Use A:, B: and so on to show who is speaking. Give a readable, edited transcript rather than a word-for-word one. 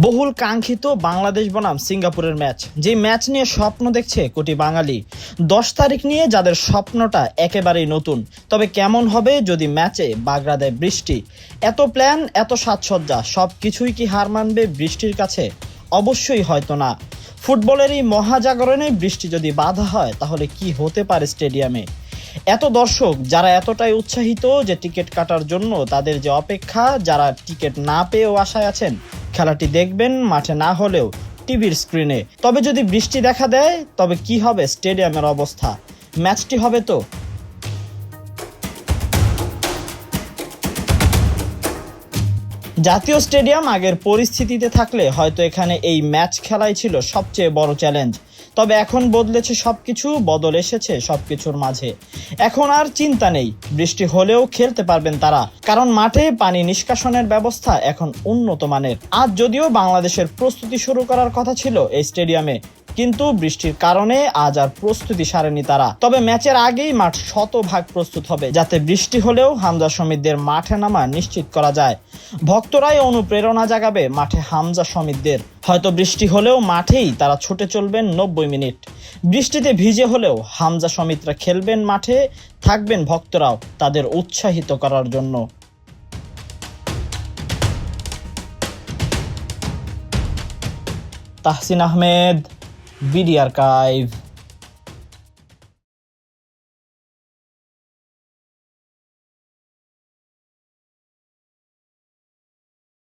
A: বহুল কাঙ্ক্ষিত বাংলাদেশ বনাম সিঙ্গাপুরের ম্যাচ, যে ম্যাচ নিয়ে স্বপ্ন দেখছে কোটি বাঙালি। 10 তারিখ নিয়ে যাদের স্বপ্নটা একেবারেই নতুন। তবে কেমন হবে যদি ম্যাচে বাগড়া দেয় বৃষ্টি? এত প্ল্যান, এত সাজসজ্জা, সব কিছুই কি হার মানবে বৃষ্টির কাছে? অবশ্যই হয়তো না। ফুটবলের এই মহাজাগরণে বৃষ্টি যদি বাধা হয়, তাহলে কি হতে পারে স্টেডিয়ামে? এত দর্শক যারা এতটাই উৎসাহিত যে টিকিট কাটার জন্য তাদের যে অপেক্ষা, যারা টিকিট না পেয়েও আশায় আছেন খেলাটি দেখবেন মাঠে না হলেও টিভির স্ক্রিনে। তবে যদি বৃষ্টি দেখা দেয়, তবে কি হবে স্টেডিয়ামের অবস্থা? ম্যাচটি হবে তো? জাতীয় স্টেডিয়াম আগের পরিস্থিতিতে থাকলে হয়তো এখানে এই ম্যাচ খেলাই ছিল সবচেয়ে বড় চ্যালেঞ্জ। তবে এখন বদলেছে সবকিছু, বদল এসেছে সবকিছুর মাঝে। এখন আর চিন্তা নেই, বৃষ্টি হলেও খেলতে পারবেন তারা, কারণ মাঠে পানি নিষ্কাশনের ব্যবস্থা এখন উন্নত মানের। আজ যদিও বাংলাদেশের প্রস্তুতি শুরু করার কথা ছিল এই স্টেডিয়ামে, কিন্তু বৃষ্টির কারণে আজ আর প্রস্তুতি সারেনি তারা। তবে ম্যাচের আগেই মাঠ শতভাগ প্রস্তুত হবে, যাতে বৃষ্টি হলেও হামজা সমিতদের মাঠে নামা নিশ্চিত করা যায়। ভক্তরাই অনুপ্রেরণা জাগাবে মাঠে হামজা সমিতদের। হয়তো বৃষ্টি হলেও মাঠেই তারা ছুটে চলবেন 90 মিনিট। বৃষ্টিতে ভিজে হলেও হামজা সমিতরা খেলবেন মাঠে, থাকবেন ভক্তরাও তাদের উৎসাহিত করার জন্য। Tahsin Ahmed, BD archive.